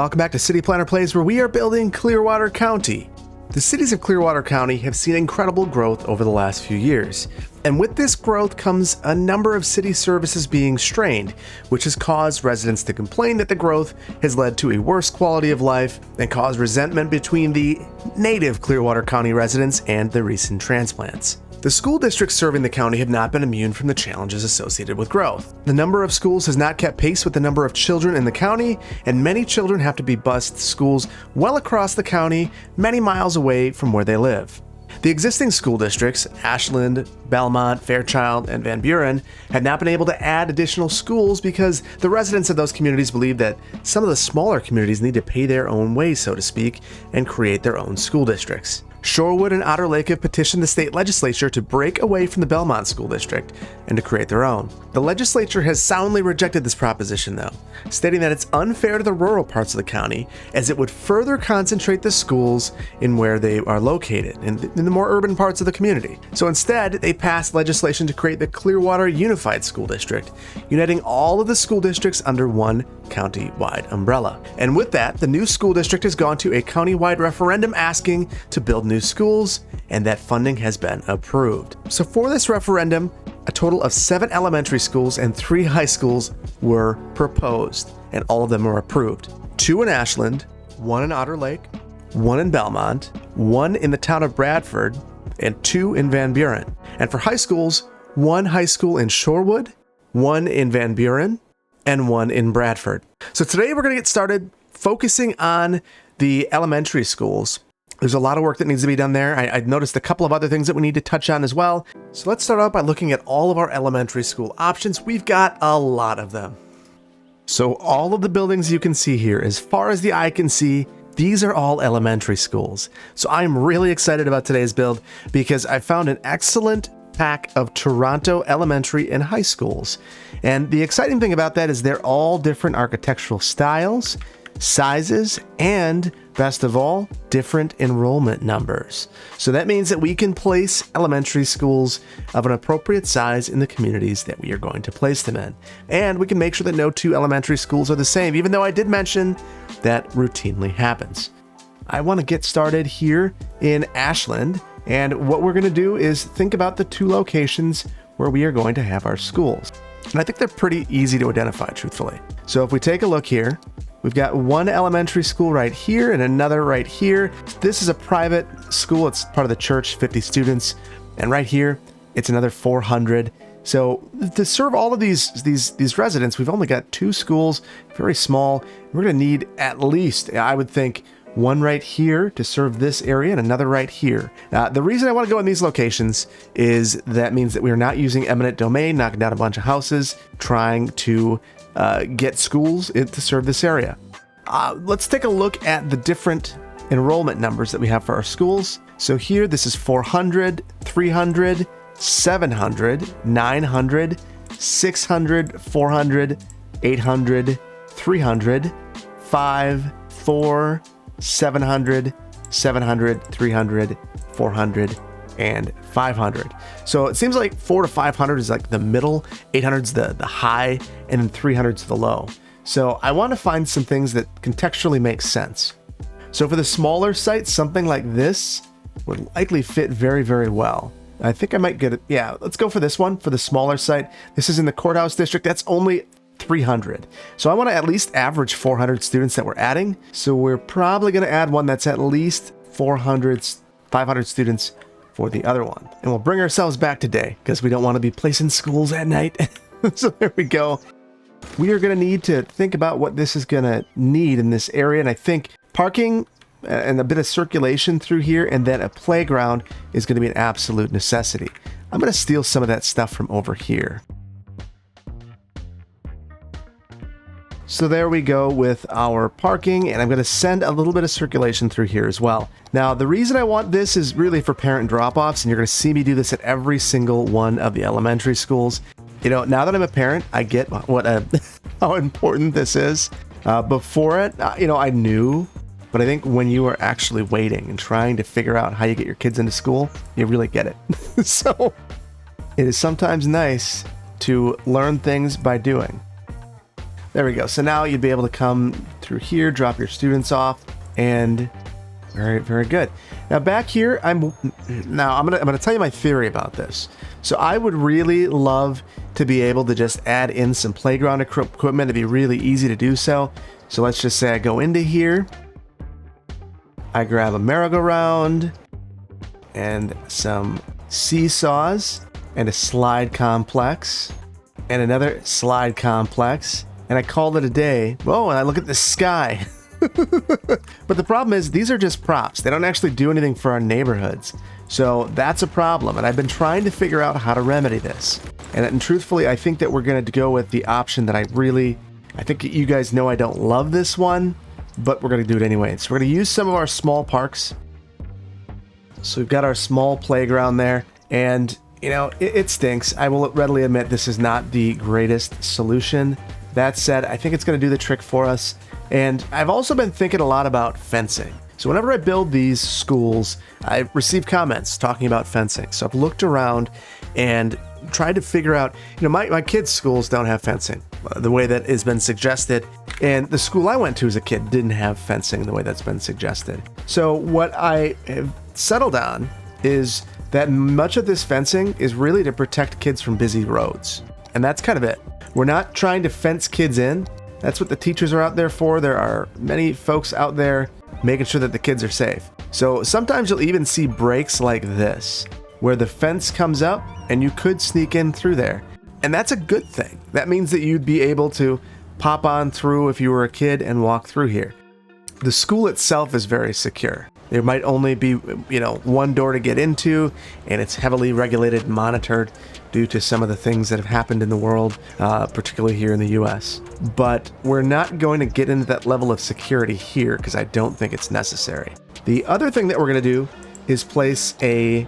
Welcome back to City Planner Plays, where we are building Clearwater County. The cities of Clearwater County have seen incredible growth over the last few years. And with this growth comes a number of city services being strained, which has caused residents to complain that the growth has led to a worse quality of life and caused resentment between the native Clearwater County residents and the recent transplants. The school districts serving the county have not been immune from the challenges associated with growth. The number of schools has not kept pace with the number of children in the county, and many children have to be bused to schools well across the county, many miles away from where they live. The existing school districts, Ashland, Belmont, Fairchild, and Van Buren, have not been able to add additional schools because the residents of those communities believe that some of the smaller communities need to pay their own way, so to speak, and create their own school districts. Shorewood and Otter Lake have petitioned the state legislature to break away from the Belmont School District and to create their own. The legislature has soundly rejected this proposition, though, stating that it's unfair to the rural parts of the county as it would further concentrate the schools in where they are located, in the more urban parts of the community. So instead, they passed legislation to create the Clearwater Unified School District, uniting all of the school districts under one county-wide umbrella. And with that, the new school district has gone to a county-wide referendum asking to build new schools, and that funding has been approved. So for this referendum, a total of 7 elementary schools and 3 high schools were proposed, and all of them were approved. 2 in Ashland, 1 in Otter Lake, 1 in Belmont, 1 in the town of Bradford, and 2 in Van Buren. And for high schools, 1 high school in Shorewood, 1 in Van Buren, and 1 in Bradford. So today we're going to get started focusing on the elementary schools. There's a lot of work that needs to be done there. I noticed a couple of other things that we need to touch on as well. So let's start out by looking at all of our elementary school options. We've got a lot of them. So all of the buildings you can see here, as far as the eye can see, these are all elementary schools. So I'm really excited about today's build because I found an excellent pack of Toronto elementary and high schools. And the exciting thing about that is they're all different architectural styles, sizes, and best of all, different enrollment numbers. So that means that we can place elementary schools of an appropriate size in the communities that we are going to place them in. And we can make sure that no 2 elementary schools are the same, even though I did mention that routinely happens. I want to get started here in Ashland, and what we're going to do is think about the 2 locations where we are going to have our schools. And I think they're pretty easy to identify, truthfully. So if we take a look here, we've got 1 elementary school right here and another right here. This is a private school. It's part of the church, 50 students. And right here, it's another 400. So to serve all of these residents, we've only got 2 schools, very small. We're going to need at least, I would think, 1 right here to serve this area and another right here. The reason I want to go in these locations is that means that we are not using eminent domain, knocking down a bunch of houses, trying to get schools to serve this area. Let's take a look at the different enrollment numbers that we have for our schools. So here, this is 400, 300, 700, 900, 600, 400, 800, 300, 5, 4, 700, 700, 300, 400, and 500. So it seems like 4 to 500 is like the middle, 800 is the high, and then 300 is the low. So I want to find some things that contextually make sense. So for the smaller sites, something like this would likely fit very, very well. I think I might get it. Yeah, let's go for this one, for the smaller site. This is in the courthouse district. That's only 300. So I want to at least average 400 students that we're adding. So we're probably going to add one that's at least 400, 500 students for the other one. And we'll bring ourselves back today because we don't want to be placing schools at night. So there we go. We are going to need to think about what this is going to need in this area. And I think parking and a bit of circulation through here and then a playground is going to be an absolute necessity. I'm going to steal some of that stuff from over here. So there we go with our parking, and I'm going to send a little bit of circulation through here as well. Now, the reason I want this is really for parent drop-offs, and you're going to see me do this at every single one of the elementary schools. You know, now that I'm a parent, I get how important this is. Before it, I knew, but I think when you are actually waiting and trying to figure out how you get your kids into school, you really get it. So it is sometimes nice to learn things by doing. There we go. So now you'd be able to come through here, drop your students off, and very, very good. Now back here, I'm gonna tell you my theory about this. So I would really love to be able to just add in some playground equipment. It'd be really easy to do so. So let's just say I go into here, I grab a merry-go-round and some seesaws and a slide complex and another slide complex, and I called it a day. Whoa, and I look at the sky. But the problem is these are just props. They don't actually do anything for our neighborhoods. So that's a problem, and I've been trying to figure out how to remedy this. And truthfully, I think that we're going to go with the option that I think you guys know I don't love this one, but we're going to do it anyway. So we're going to use some of our small parks. So we've got our small playground there, and you know, it stinks. I will readily admit this is not the greatest solution. That said, I think it's going to do the trick for us. And I've also been thinking a lot about fencing. So whenever I build these schools, I receive comments talking about fencing. So I've looked around and tried to figure out, you know, my kids' schools don't have fencing the way that has been suggested. And the school I went to as a kid didn't have fencing the way that's been suggested. So what I have settled on is that much of this fencing is really to protect kids from busy roads. And that's kind of it. We're not trying to fence kids in. That's what the teachers are out there for. There are many folks out there making sure that the kids are safe. So sometimes you'll even see breaks like this, where the fence comes up and you could sneak in through there. And that's a good thing. That means that you'd be able to pop on through if you were a kid and walk through here. The school itself is very secure. There might only be, you know, one door to get into, and it's heavily regulated and monitored due to some of the things that have happened in the world, particularly here in the US. But we're not going to get into that level of security here because I don't think it's necessary. The other thing that we're going to do is place a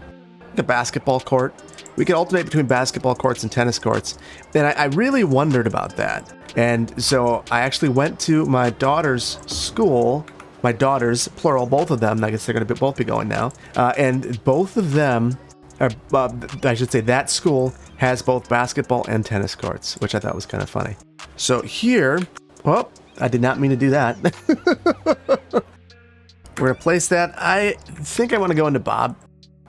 basketball court. We can alternate between basketball courts and tennis courts. And I really wondered about that. And so I actually went to my daughter's school. My daughters, plural, both of them. I guess they're going to both be going now. And both of them, I should say that school has both basketball and tennis courts, which I thought was kind of funny. So here, well, I did not mean to do that. We're going to place that. I think I want to go into Bob,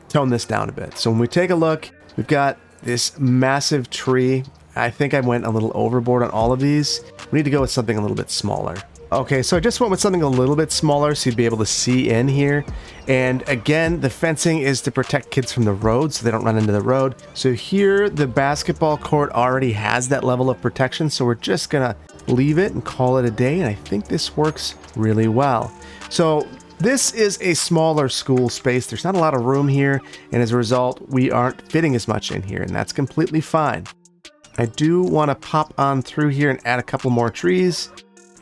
tone this down a bit. So when we take a look, we've got this massive tree. I think I went a little overboard on all of these. We need to go with something a little bit smaller. Okay, so I just went with something a little bit smaller so you'd be able to see in here. And again, the fencing is to protect kids from the road so they don't run into the road. So here, the basketball court already has that level of protection, so we're just gonna leave it and call it a day, and I think this works really well. So this is a smaller school space. There's not a lot of room here, and as a result, we aren't fitting as much in here, and that's completely fine. I do want to pop on through here and add a couple more trees.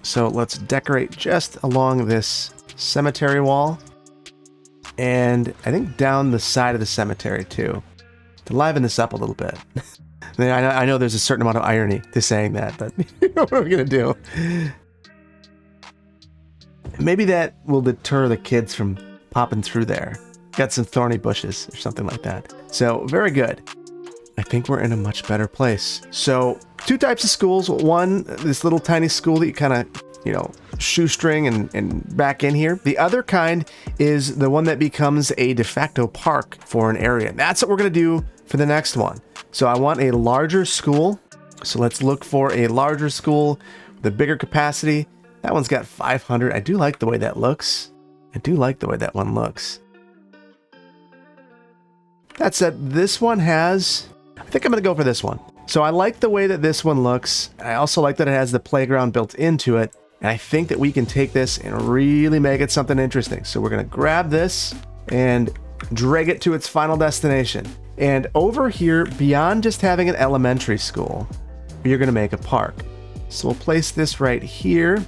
So let's decorate just along this cemetery wall. And I think down the side of the cemetery too, to liven this up a little bit. I know there's a certain amount of irony to saying that, but you know what are we gonna do? Maybe that will deter the kids from popping through there. Got some thorny bushes or something like that. So very good. I think we're in a much better place. So two types of schools. One, this little tiny school that you kind of, you know, shoestring and back in here. The other kind is the one that becomes a de facto park for an area. That's what we're going to do for the next one. So I want a larger school. So let's look for a larger school with a bigger capacity. That one's got 500. I do like the way that looks. I do like the way that one looks. That said, this one has... I think I'm going to go for this one. So I like the way that this one looks. I also like that it has the playground built into it. And I think that we can take this and really make it something interesting. So we're going to grab this and drag it to its final destination. And over here, beyond just having an elementary school, you're going to make a park. So we'll place this right here.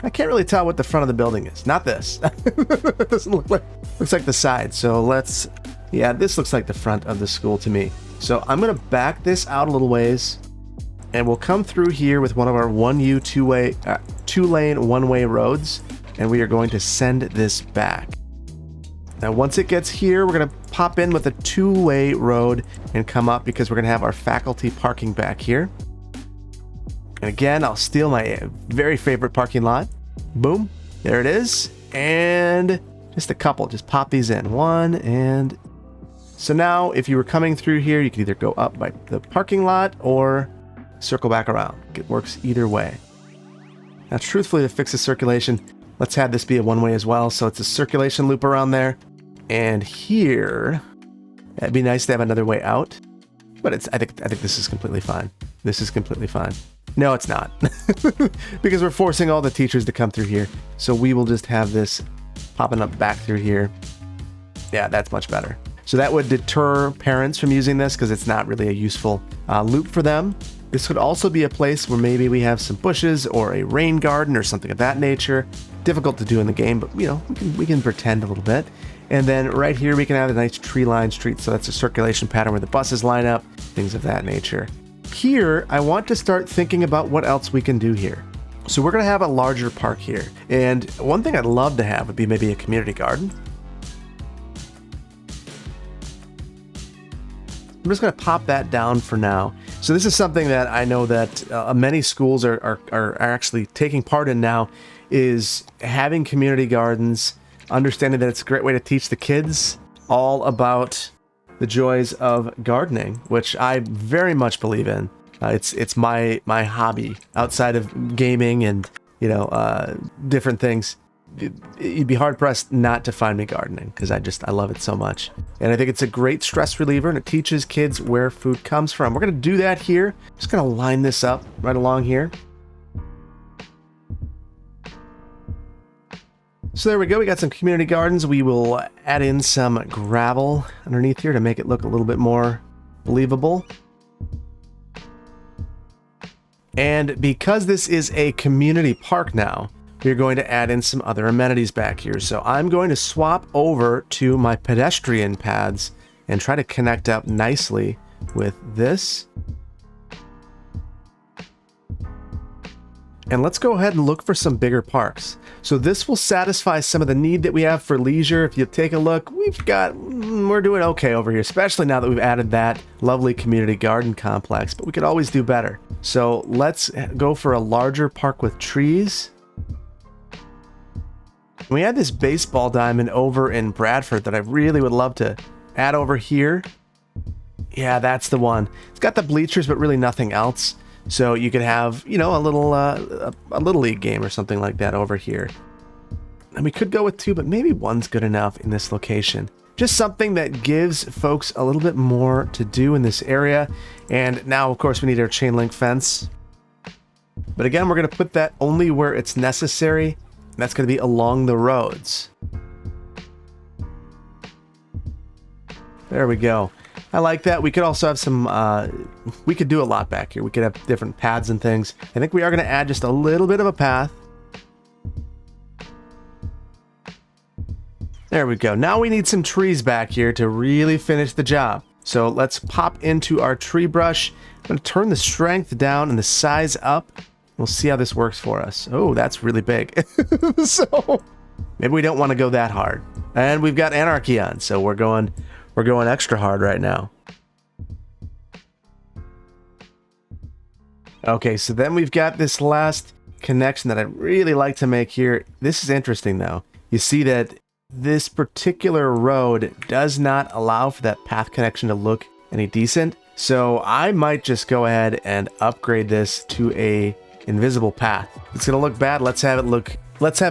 I can't really tell what the front of the building is. Not this. It doesn't look like... Looks like the side. So let's... Yeah, this looks like the front of the school to me. So I'm going to back this out a little ways, and we'll come through here with one of our 1U two-lane one-way roads, and we are going to send this back. Now, once it gets here, we're going to pop in with a two-way road and come up because we're going to have our faculty parking back here. And again, I'll steal my very favorite parking lot. Boom, there it is. And just a couple, just pop these in. One, and so now if you were coming through here, you could either go up by the parking lot or circle back around. It works either way. Now, truthfully, to fix the circulation, let's have this be a one-way as well. So it's a circulation loop around there. And here, it'd be nice to have another way out. But I think this is completely fine. This is completely fine. No, it's not. Because we're forcing all the teachers to come through here. So we will just have this popping up back through here. Yeah, that's much better. So that would deter parents from using this because it's not really a useful loop for them. This could also be a place where maybe we have some bushes or a rain garden or something of that nature. Difficult to do in the game, but you know, we can pretend a little bit. And then right here, we can have a nice tree-lined street. So that's a circulation pattern where the buses line up, things of that nature. Here, I want to start thinking about what else we can do here. So we're going to have a larger park here. And one thing I'd love to have would be maybe a community garden. I'm just going to pop that down for now. So this is something that I know that many schools are actually taking part in now, is having community gardens, understanding that it's a great way to teach the kids all about the joys of gardening, which I very much believe in. It's my hobby outside of gaming and, you know, different things. You'd be hard pressed not to find me gardening because I love it so much. And I think it's a great stress reliever and it teaches kids where food comes from. We're going to do that here. Just going to line this up right along here. So there we go. We got some community gardens. We will add in some gravel underneath here to make it look a little bit more believable. And because this is a community park now, we're going to add in some other amenities back here. So I'm going to swap over to my pedestrian paths and try to connect up nicely with this. And let's go ahead and look for some bigger parks. So this will satisfy some of the need that we have for leisure. If you take a look, we're doing okay over here, especially now that we've added that lovely community garden complex, but we could always do better. So let's go for a larger park with trees. We had this baseball diamond over in Bradford that I really would love to add over here. Yeah, that's the one. It's got the bleachers, but really nothing else. So you could have, you know, a little league game or something like that over here. And we could go with two, but maybe one's good enough in this location. Just something that gives folks a little bit more to do in this area. And now, of course, we need our chain link fence. But again, we're going to put that only where it's necessary. And that's going to be along the roads. There we go. I like that. We could also have some, we could do a lot back here. We could have different paths and things. I think we are going to add just a little bit of a path. There we go. Now we need some trees back here to really finish the job. So let's pop into our tree brush. I'm going to turn the strength down and the size up. We'll see how this works for us. Oh, that's really big. So maybe we don't want to go that hard. And we've got anarchy on, so we're going extra hard right now. Okay, so then we've got this last connection that I'd really like to make here. This is interesting though. You see that this particular road does not allow for that path connection to look any decent. So I might just go ahead and upgrade this to a invisible path. It's gonna look bad. Let's have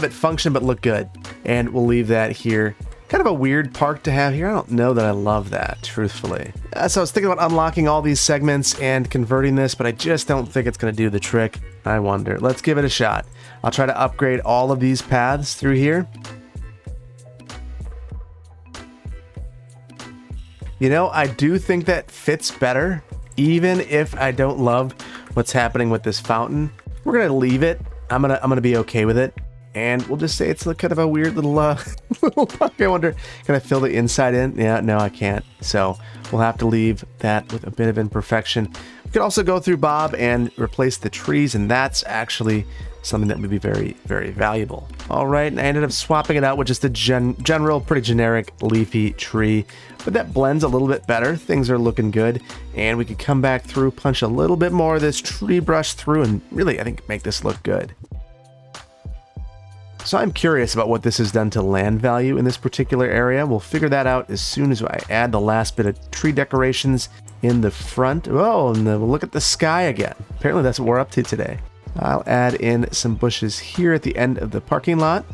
it function but look good. And we'll leave that here. Kind of a weird park to have here. I don't know that I love that, truthfully. So I was thinking about unlocking all these segments and converting this, but I just don't think it's gonna do the trick. I wonder. Let's give it a shot. I'll try to upgrade all of these paths through here. You know, I do think that fits better, even if I don't love what's happening with this fountain. We're gonna leave it. I'm gonna be okay with it. And we'll just say it's kind of a weird little little park. I wonder, can I fill the inside in? Yeah, no, I can't. So we'll have to leave that with a bit of imperfection. We could also go through Bob and replace the trees, and that's actually something that would be very, very valuable. All right, and I ended up swapping it out with just a general, pretty generic leafy tree, but that blends a little bit better. Things are looking good, and we could come back through, punch a little bit more of this tree brush through, and really, I think, make this look good. So I'm curious about what this has done to land value in this particular area. We'll figure that out as soon as I add the last bit of tree decorations in the front. Oh, and we'll look at the sky again. Apparently that's what we're up to today. I'll add in some bushes here at the end of the parking lot.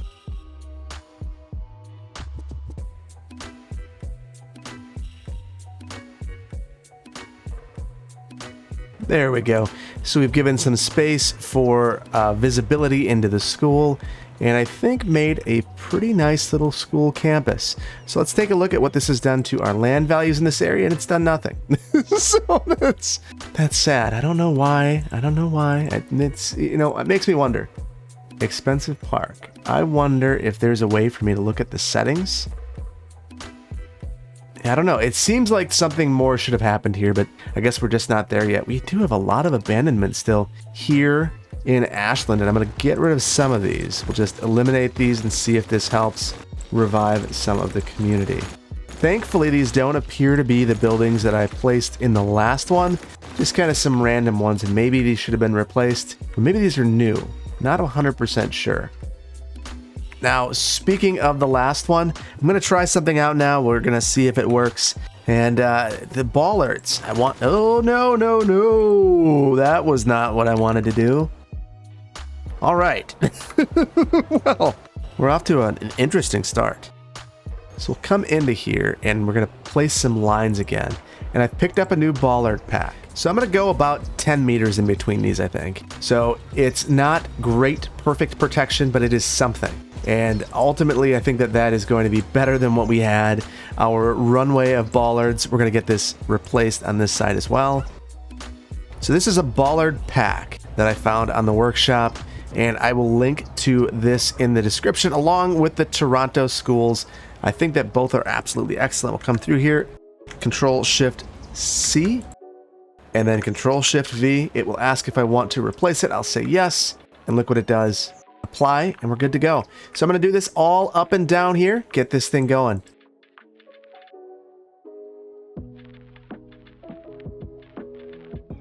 There we go. So we've given some space for visibility into the school, and I think made a pretty nice little school campus. So let's take a look at what this has done to our land values in this area, and it's done nothing. So that's sad. I don't know why. It's, it makes me wonder. Expensive park. I wonder if there's a way for me to look at the settings. I don't know. It seems like something more should have happened here, but I guess we're just not there yet. We do have a lot of abandonment still here in Ashland, and I'm going to get rid of some of these. We'll just eliminate these and see if this helps revive some of the community. Thankfully, these don't appear to be the buildings that I placed in the last one, just kind of some random ones, and maybe these should have been replaced, or maybe these are new. Not 100% sure. Now, speaking of the last one, I'm going to try something out now. We're going to see if it works. And the bollards, oh, no. That was not what I wanted to do. All right. Well, we're off to an interesting start. So we'll come into here and we're going to place some lines again. And I've picked up a new bollard pack. So I'm going to go about 10 meters in between these, I think. So it's not great, perfect protection, but it is something. And ultimately, I think that is going to be better than what we had. Our runway of bollards, we're going to get this replaced on this side as well. So this is a bollard pack that I found on the workshop, and I will link to this in the description along with the Toronto schools. I think that both are absolutely excellent. We'll come through here, Control-Shift-C, and then Control-Shift-V. It will ask if I want to replace it. I'll say yes, and look what it does. Apply, and we're good to go. So I'm going to do this all up and down here, get this thing going.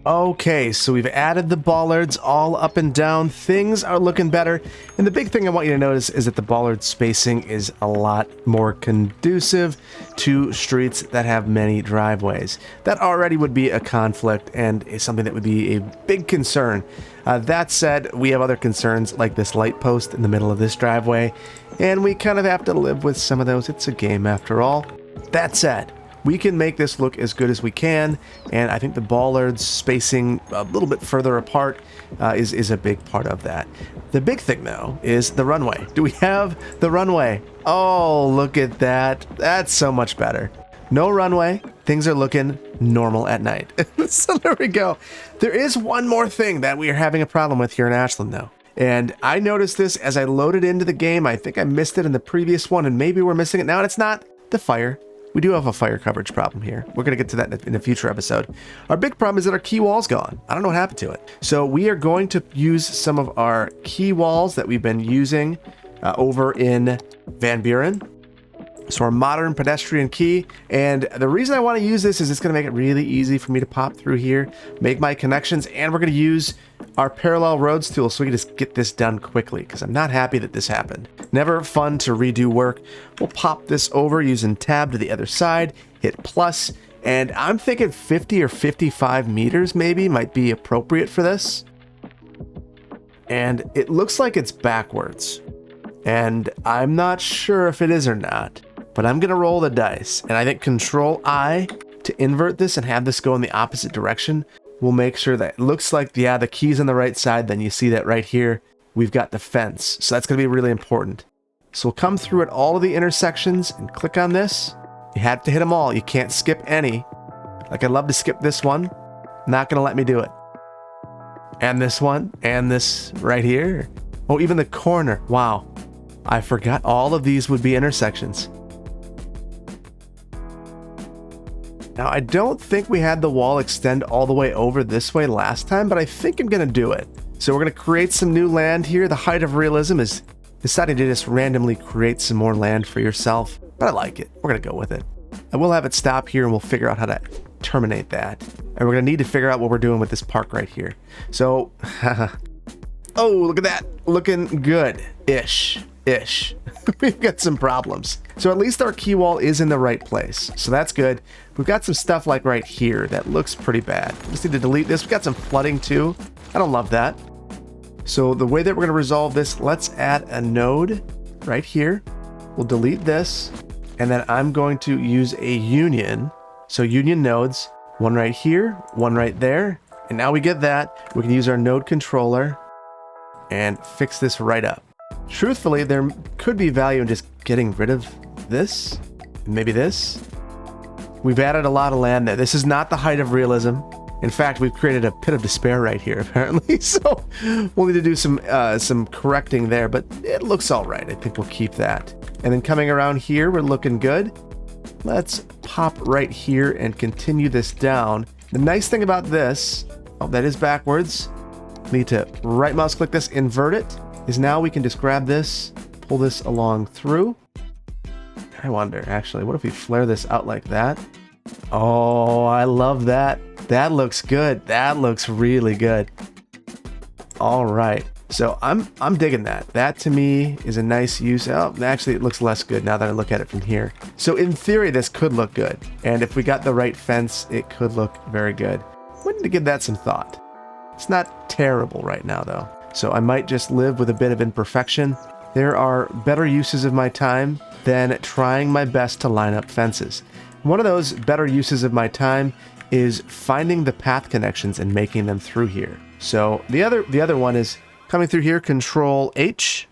Okay, so we've added the bollards all up and down. Things are looking better. And the big thing I want you to notice is that the bollard spacing is a lot more conducive to streets that have many driveways. That already would be a conflict and is something that would be a big concern. That said, we have other concerns like this light post in the middle of this driveway, and we kind of have to live with some of those. It's a game after all. That said, we can make this look as good as we can, and I think the bollards spacing a little bit further apart is a big part of that. The big thing, though, is the runway. Do we have the runway? Oh, look at that. That's so much better. No runway. Things are looking normal at night. So there we go. There is one more thing that we are having a problem with here in Ashland, though. And I noticed this as I loaded into the game. I think I missed it in the previous one, and maybe we're missing it now, and it's not the fire. We do have a fire coverage problem here. We're going to get to that in a future episode. Our big problem is that our key wall's gone. I don't know what happened to it. So we are going to use some of our key walls that we've been using over in Van Buren. So our modern pedestrian key. And the reason I want to use this is it's going to make it really easy for me to pop through here, make my connections, and we're going to use our parallel roads tool so we can just get this done quickly, because I'm not happy that this happened. Never fun to redo work. We'll pop this over using tab to the other side, hit plus, and I'm thinking 50 or 55 meters maybe might be appropriate for this. And it looks like it's backwards, and I'm not sure if it is or not, but I'm going to roll the dice, and I think Control-I to invert this and have this go in the opposite direction will make sure that it looks like, yeah, the key's on the right side. Then you see that right here, we've got the fence. So that's going to be really important. So we'll come through at all of the intersections and click on this. You have to hit them all. You can't skip any. Like, I'd love to skip this one. Not going to let me do it. And this one, and this right here. Oh, even the corner. Wow. I forgot all of these would be intersections. Now, I don't think we had the wall extend all the way over this way last time, but I think I'm going to do it. So we're going to create some new land here. The height of realism is deciding to just randomly create some more land for yourself, but I like it. We're going to go with it. I will have it stop here and we'll figure out how to terminate that. And we're going to need to figure out what we're doing with this park right here. So, oh, look at that. Looking good-ish. We've got some problems. So at least our key wall is in the right place. So that's good. We've got some stuff like right here that looks pretty bad. Just need to delete this. We've got some flooding too. I don't love that. So the way that we're going to resolve this, let's add a node right here. We'll delete this. And then I'm going to use a union. So union nodes, one right here, one right there. And now we get that. We can use our node controller and fix this right up. Truthfully, there could be value in just getting rid of this, maybe this. We've added a lot of land there. This is not the height of realism. In fact, we've created a pit of despair right here, apparently. So we'll need to do some correcting there, but it looks all right. I think we'll keep that. And then coming around here, we're looking good. Let's pop right here and continue this down. The nice thing about this, oh, that is backwards. Need to right mouse click this, invert it. Is now we can just grab this, pull this along through. I wonder, actually, what if we flare this out like that? Oh, I love that. That looks good. That looks really good. All right. So I'm digging that. That to me is a nice use. Oh, actually, it looks less good now that I look at it from here. So in theory, this could look good. And if we got the right fence, it could look very good. We need to give that some thought. It's not terrible right now, though. So I might just live with a bit of imperfection. There are better uses of my time than trying my best to line up fences. One of those better uses of my time is finding the path connections and making them through here. So the other one is coming through here, Control H,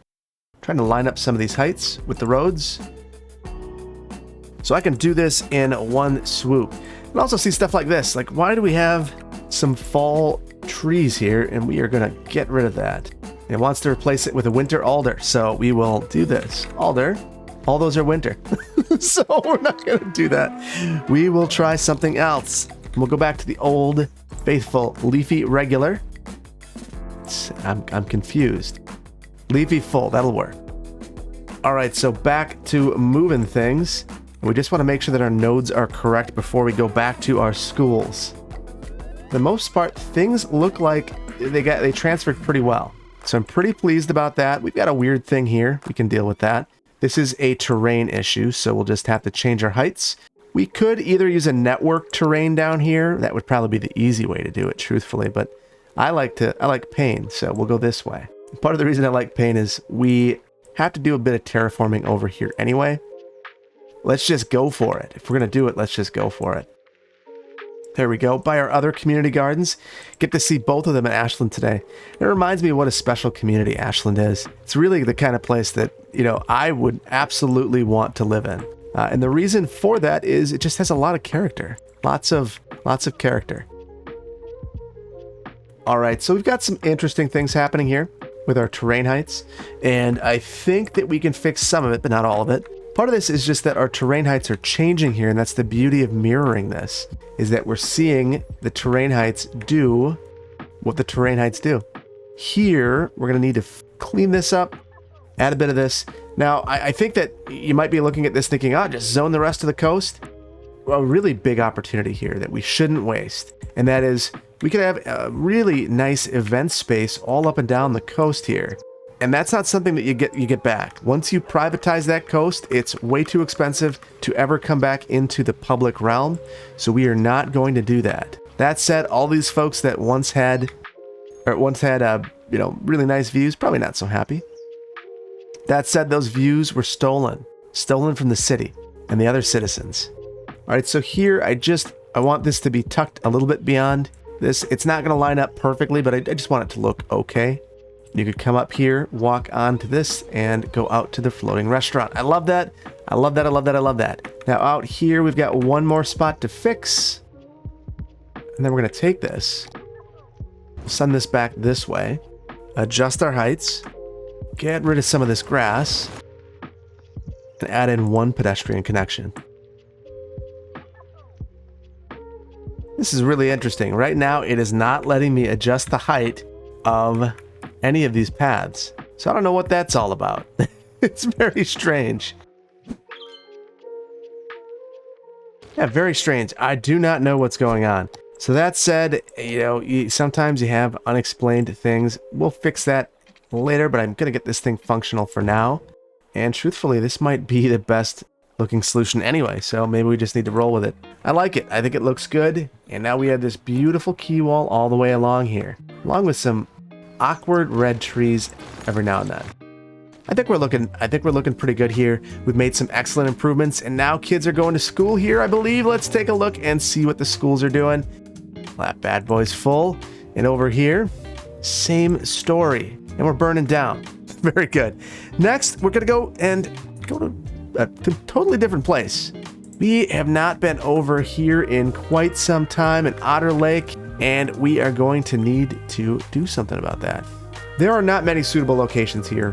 trying to line up some of these heights with the roads. So I can do this in one swoop. And also see stuff like this. Like, why do we have some fall trees here, and we are going to get rid of that. It wants to replace it with a winter alder, so we will do this. Alder, all those are winter. So we're not going to do that. We will try something else. We'll go back to the old, faithful, leafy regular. I'm confused. Leafy full, that'll work. All right, so back to moving things. We just want to make sure that our nodes are correct before we go back to our schools. For the most part, things look like they transferred pretty well. So I'm pretty pleased about that. We've got a weird thing here. We can deal with that. This is a terrain issue, so we'll just have to change our heights. We could either use a network terrain down here. That would probably be the easy way to do it, truthfully, but I like pain, so we'll go this way. Part of the reason I like pain is we have to do a bit of terraforming over here anyway. Let's just go for it. If we're going to do it, let's just go for it. There we go. By our other community gardens. Get to see both of them in Ashland today. It reminds me of what a special community Ashland is. It's really the kind of place that, I would absolutely want to live in. And the reason for that is it just has a lot of character. Lots of character. All right, so we've got some interesting things happening here with our terrain heights. And I think that we can fix some of it, but not all of it. Part of this is just that our terrain heights are changing here, and that's the beauty of mirroring this, is that we're seeing the terrain heights do what the terrain heights do. Here, we're going to need to clean this up, add a bit of this. Now, I think that you might be looking at this thinking, just zone the rest of the coast. Well, a really big opportunity here that we shouldn't waste, and that is we could have a really nice event space all up and down the coast here. And that's not something that you get back. Once you privatize that coast, it's way too expensive to ever come back into the public realm. So we are not going to do that. That said, all these folks that once had really nice views, probably not so happy. That said, those views were stolen from the city and the other citizens. All right, so here I want this to be tucked a little bit beyond this. It's not going to line up perfectly, but I just want it to look okay. You could come up here, walk onto this, and go out to the floating restaurant. I love that. I love that. I love that. I love that. Now out here, we've got one more spot to fix. And then we're going to take this, send this back this way, adjust our heights. get rid of some of this grass and add in one pedestrian connection. This is really interesting. Right now, it is not letting me adjust the height of any of these paths. So I don't know what that's all about. It's very strange. Yeah, very strange. I do not know what's going on. So that said, sometimes you have unexplained things. We'll fix that later, but I'm going to get this thing functional for now. And truthfully, this might be the best looking solution anyway, so maybe we just need to roll with it. I like it. I think it looks good. And now we have this beautiful key wall all the way along here, along with some awkward red trees every now and then. I think we're looking pretty good here. We've made some excellent improvements, and now kids are going to school here, I believe. Let's take a look and see what the schools are doing. That bad boy's full. And over here, same story. And we're burning down. Very good. Next, we're going to go to a totally different place. We have not been over here in quite some time in Otter Lake, and we are going to need to do something about that. There are not many suitable locations here.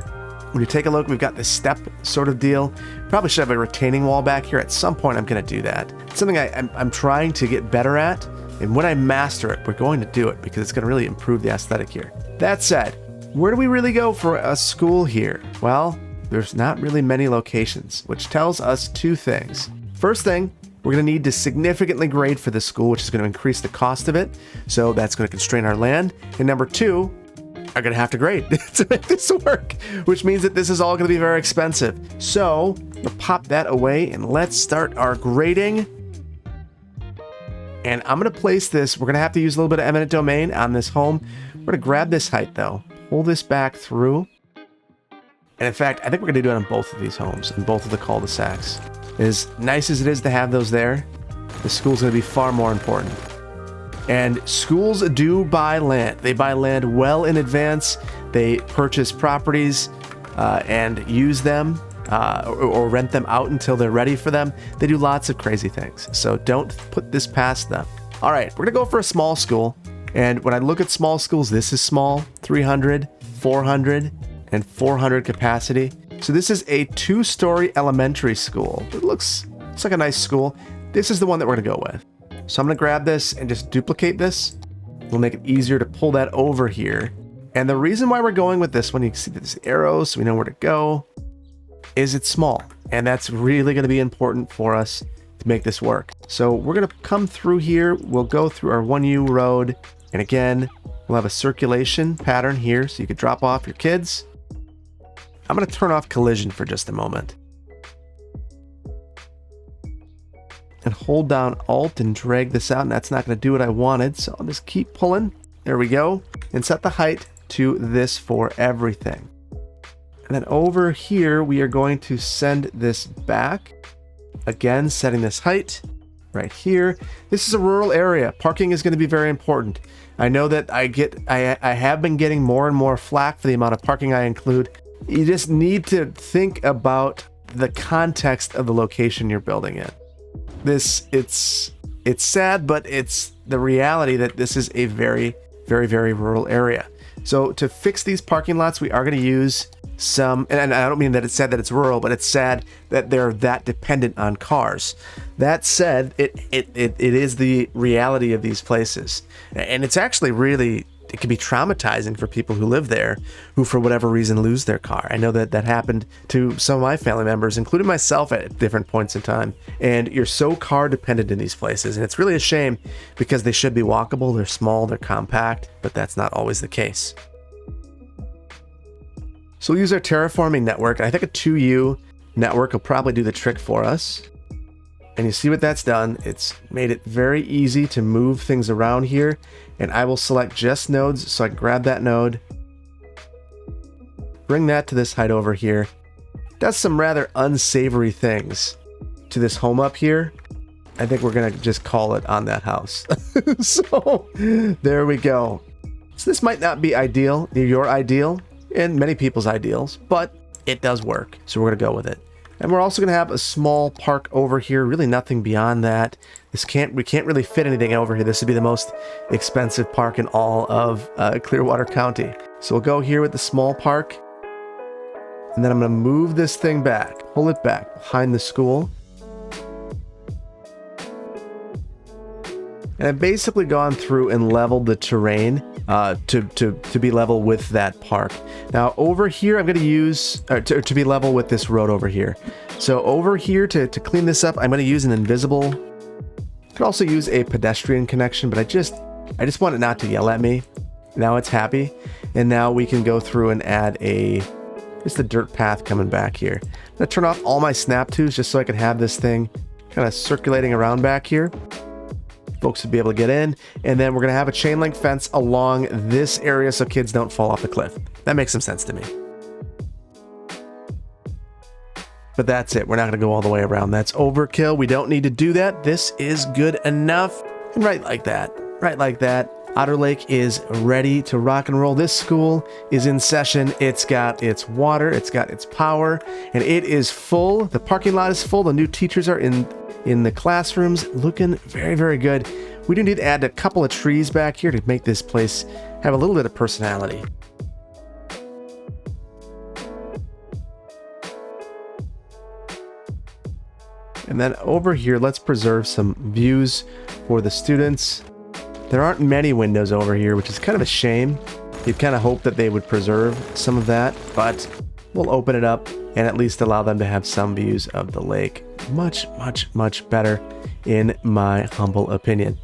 When you take a look, we've got this step sort of deal. Probably should have a retaining wall back here. At some point, I'm going to do that. It's something I'm trying to get better at, and when I master it, we're going to do it because it's going to really improve the aesthetic here. That said, where do we really go for a school here? Well, there's not really many locations, which tells us two things. First thing, we're going to need to significantly grade for this school, which is going to increase the cost of it. So that's going to constrain our land. And number two, are going to have to grade to make this work, which means that this is all going to be very expensive. So we'll pop that away and let's start our grading. And I'm going to place this. We're going to have to use a little bit of eminent domain on this home. We're going to grab this height though, pull this back through. And in fact, I think we're going to do it on both of these homes and both of the cul-de-sacs. As nice as it is to have those there, the school's going to be far more important. And schools do buy land. They buy land well in advance. They purchase properties and use them or rent them out until they're ready for them. They do lots of crazy things. So don't put this past them. All right, we're going to go for a small school. And when I look at small schools, this is small, 300, 400, and 400 capacity. So this is a 2-story elementary school. It looks like a nice school. This is the one that we're going to go with. So I'm going to grab this and just duplicate this. We'll make it easier to pull that over here. And the reason why we're going with this one, you can see this arrow so we know where to go, is it's small. And that's really going to be important for us to make this work. So we're going to come through here. We'll go through our 1U road. And again, we'll have a circulation pattern here so you could drop off your kids. I'm going to turn off collision for just a moment. And hold down Alt and drag this out, and that's not going to do what I wanted, so I'll just keep pulling. There we go. And set the height to this for everything. And then over here, we are going to send this back. Again, setting this height right here. This is a rural area. Parking is going to be very important. I know that I have been getting more and more flack for the amount of parking I include. You just need to think about the context of the location you're building in. It's sad, but it's the reality that this is a very, very, very rural area. So to fix these parking lots, we are going to use some, and I don't mean that it's sad that it's rural, but it's sad that they're that dependent on cars. That said, it is the reality of these places. And it's actually really, it can be traumatizing for people who live there, who for whatever reason lose their car. I know that happened to some of my family members, including myself at different points in time. And you're so car dependent in these places. And it's really a shame because they should be walkable. They're small, they're compact, but that's not always the case. So we'll use our terraforming network. I think a 2U network will probably do the trick for us. And you see what that's done. It's made it very easy to move things around here. And I will select just nodes so I can grab that node. Bring that to this height over here. Does some rather unsavory things to this home up here. I think we're going to just call it on that house. So there we go. So this might not be ideal, your ideal, and many people's ideals, but it does work. So we're going to go with it. And we're also going to have a small park over here. Really nothing beyond that. We can't really fit anything over here. This would be the most expensive park in all of Clearwater County. So we'll go here with the small park. And then I'm going to move this thing back, pull it back behind the school. And I've basically gone through and leveled the terrain to be level with that park. Now over here, I'm going to use, to be level with this road over here. So over here to clean this up, I'm going to use an invisible. I could also use a pedestrian connection, but I just want it not to yell at me. Now it's happy. And now we can go through and add just a dirt path coming back here. I'm going to turn off all my snap tubes just so I can have this thing kind of circulating around back here. Folks would be able to get in, and then we're going to have a chain link fence along this area so kids don't fall off the cliff. That makes some sense to me. But that's it. We're not going to go all the way around. That's overkill. We don't need to do that. This is good enough. And right like that, Otter Lake is ready to rock and roll. This school is in session. It's got its water, it's got its power, and it is full. The parking lot is full. The new teachers are in the classrooms, looking very, very good. We do need to add a couple of trees back here to make this place have a little bit of personality. And then over here, let's preserve some views for the students. There aren't many windows over here, which is kind of a shame. You'd kind of hope that they would preserve some of that, but we'll open it up and at least allow them to have some views of the lake. Much, much, much better in my humble opinion.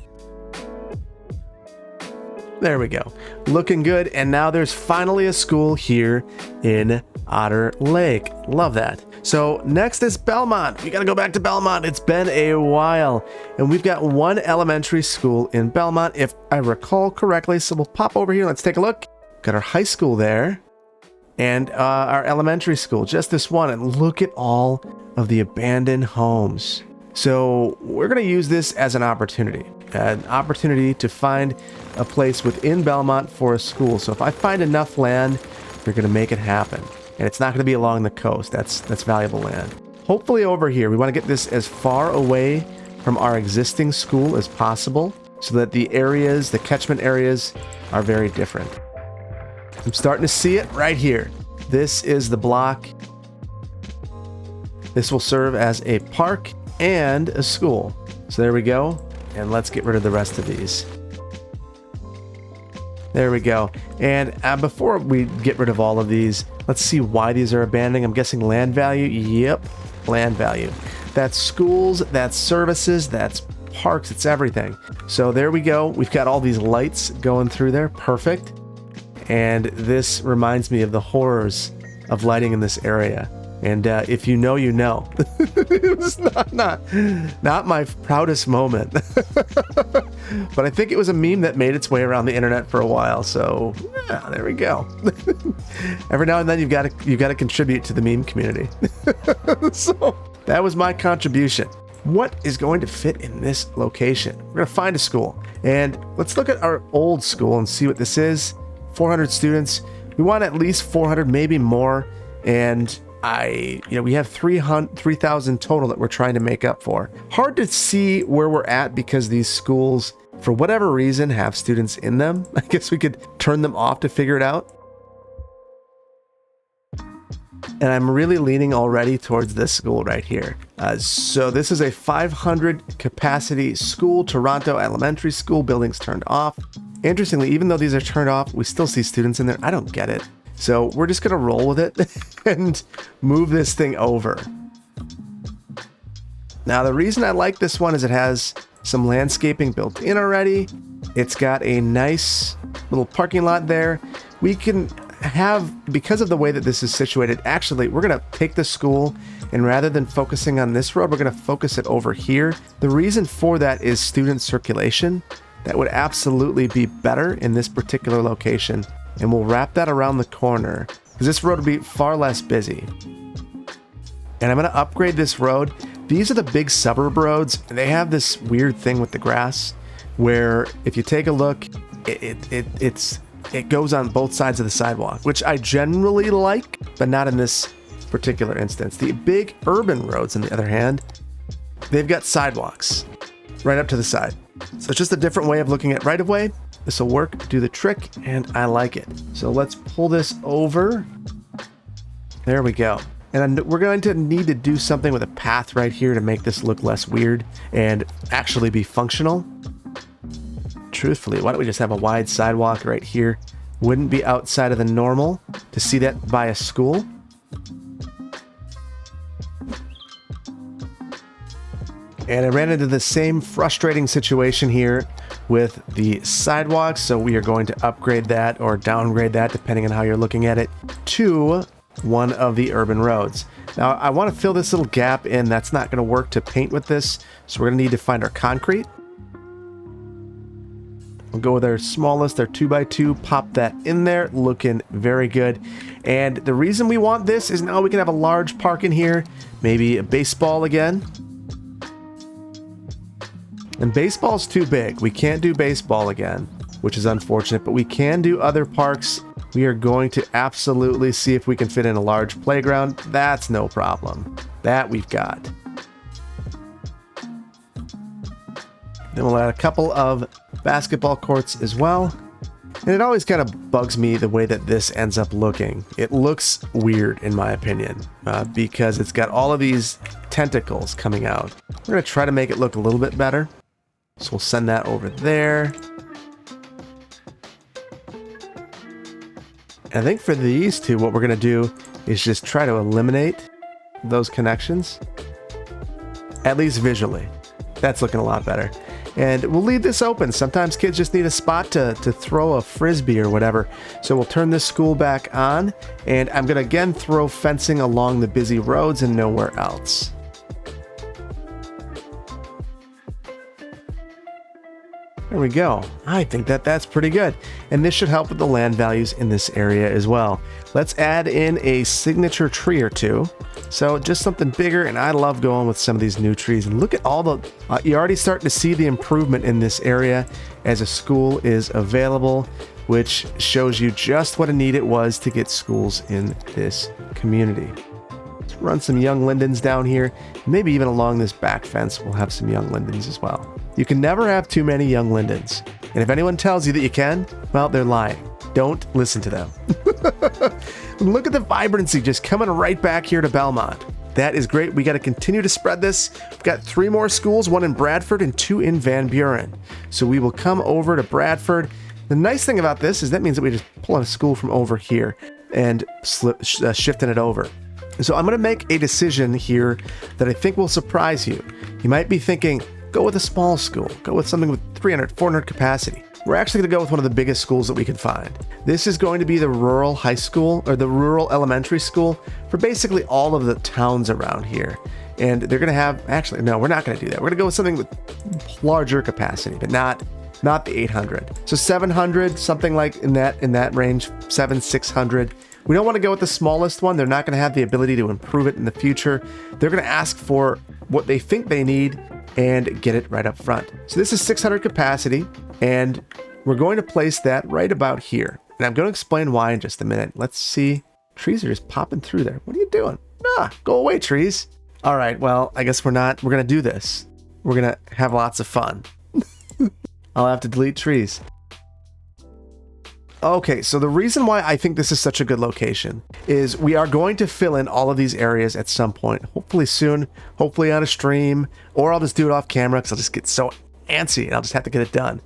There we go. Looking good. And now there's finally a school here in Otter Lake. Love that. So next is Belmont. We got to go back to Belmont. It's been a while. And we've got one elementary school in Belmont, if I recall correctly. So we'll pop over here. Let's take a look. Got our high school there. And our elementary school, just this one. And look at all of the abandoned homes. So we're going to use this as an opportunity to find a place within Belmont for a school. So if I find enough land, we're going to make it happen. And it's not going to be along the coast. That's valuable land. Hopefully over here, we want to get this as far away from our existing school as possible so that the areas, the catchment areas, are very different. I'm starting to see it right here. This is the block. This will serve as a park and a school. So there we go. And let's get rid of the rest of these. There we go. And before we get rid of all of these, let's see why these are abandoned. I'm guessing land value. Yep, land value. That's schools, that's services, that's parks, it's everything. So there we go. We've got all these lights going through there. Perfect. And this reminds me of the horrors of lighting in this area. And if you know, you know. It was not my proudest moment. But I think it was a meme that made its way around the internet for a while. So yeah, there we go. Every now and then you've got to contribute to the meme community. So that was my contribution. What is going to fit in this location? We're going to find a school. And let's look at our old school and see what this is. 400 students. We want at least 400, maybe more. And we have 3,000 total that we're trying to make up for. Hard to see where we're at because these schools, for whatever reason, have students in them. I guess we could turn them off to figure it out. And I'm really leaning already towards this school right here. So this is a 500 capacity school, Toronto Elementary School. Buildings turned off. Interestingly, even though these are turned off, we still see students in there. I don't get it. So we're just going to roll with it and move this thing over. Now, the reason I like this one is it has some landscaping built in already. It's got a nice little parking lot there. We can have, because of the way that this is situated, actually, we're going to take the school and rather than focusing on this road, we're going to focus it over here. The reason for that is student circulation. That would absolutely be better in this particular location. And we'll wrap that around the corner because this road will be far less busy. And I'm going to upgrade this road. These are the big suburb roads. And they have this weird thing with the grass where if you take a look, it goes on both sides of the sidewalk, which I generally like, but not in this particular instance. The big urban roads, on the other hand, they've got sidewalks right up to the side. So it's just a different way of looking at right-of-way. This will work, do the trick, and I like it. So let's pull this over. There we go. And we're going to need to do something with a path right here to make this look less weird and actually be functional. Truthfully, why don't we just have a wide sidewalk right here? Wouldn't be outside of the normal to see that by a school. And I ran into the same frustrating situation here with the sidewalks, so we are going to upgrade that or downgrade that, depending on how you're looking at it, to one of the urban roads. Now, I want to fill this little gap in. That's not going to work to paint with this, so we're going to need to find our concrete. We'll go with our smallest, our 2x2, pop that in there, looking very good. And the reason we want this is now we can have a large park in here, maybe a baseball again. And baseball's too big. We can't do baseball again, which is unfortunate, but we can do other parks. We are going to absolutely see if we can fit in a large playground. That's no problem. That we've got. Then we'll add a couple of basketball courts as well. And it always kind of bugs me the way that this ends up looking. It looks weird in my opinion, because it's got all of these tentacles coming out. We're going to try to make it look a little bit better. So we'll send that over there. And I think for these two, what we're going to do is just try to eliminate those connections, at least visually. That's looking a lot better. And we'll leave this open. Sometimes kids just need a spot to throw a frisbee or whatever. So we'll turn this school back on, and I'm going to again throw fencing along the busy roads and nowhere else. There we go. I think that's pretty good. And this should help with the land values in this area as well. Let's add in a signature tree or two. So just something bigger, and I love going with some of these new trees. And look at all the, you're already starting to see the improvement in this area as a school is available, which shows you just what a need it was to get schools in this community. Let's run some young lindens down here. Maybe even along this back fence, we'll have some young lindens as well. You can never have too many young lindens. And if anyone tells you that you can, well, they're lying. Don't listen to them. Look at the vibrancy just coming right back here to Belmont. That is great. We got to continue to spread this. We've got 3 more schools, 1 in Bradford and 2 in Van Buren. So we will come over to Bradford. The nice thing about this is that means that we just pull on a school from over here and shifting it over. So I'm going to make a decision here that I think will surprise you. You might be thinking, go with a small school. Go with something with 300, 400 capacity. We're actually going to go with one of the biggest schools that we can find. This is going to be the rural high school, or the rural elementary school, for basically all of the towns around here. And they're going to have, actually, no, we're not going to do that. We're going to go with something with larger capacity, but not the 800. So 700, something like in that range, 600. We don't want to go with the smallest one. They're not going to have the ability to improve it in the future. They're going to ask for what they think they need and get it right up front. So this is 600 capacity, and we're going to place that right about here. And I'm going to explain why in just a minute. Let's see. Trees are just popping through there. What are you doing? Go away, trees. All right, well, I guess we're going to do this. We're going to have lots of fun. I'll have to delete trees. Okay, so the reason why I think this is such a good location is we are going to fill in all of these areas at some point, hopefully soon, hopefully on a stream, or I'll just do it off camera because I'll just get so antsy and I'll just have to get it done.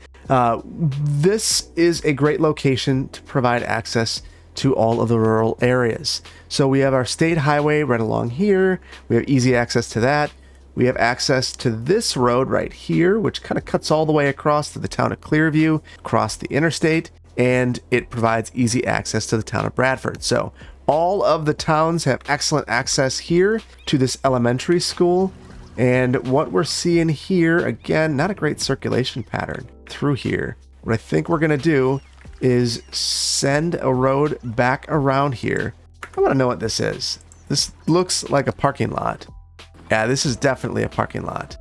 This is a great location to provide access to all of the rural areas. So we have our state highway right along here. We have easy access to that. We have access to this road right here, which kind of cuts all the way across to the town of Clearview, across the interstate. And it provides easy access to the town of Bradford. So all of the towns have excellent access here to this elementary school. And what we're seeing here, again, not a great circulation pattern through here. What I think we're going to do is send a road back around here. I want to know what this is. This looks like a parking lot. Yeah, this is definitely a parking lot.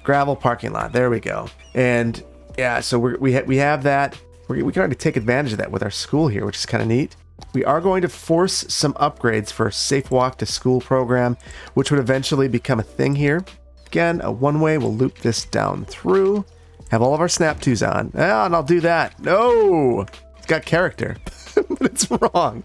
Gravel parking lot. There we go. And yeah, so we have that. We can already take advantage of that with our school here, which is kind of neat. We are going to force some upgrades for a safe walk to school program, which would eventually become a thing here. Again, a one-way, we'll loop this down through, have all of our snap twos on. And I'll do that. No, it's got character, but it's wrong.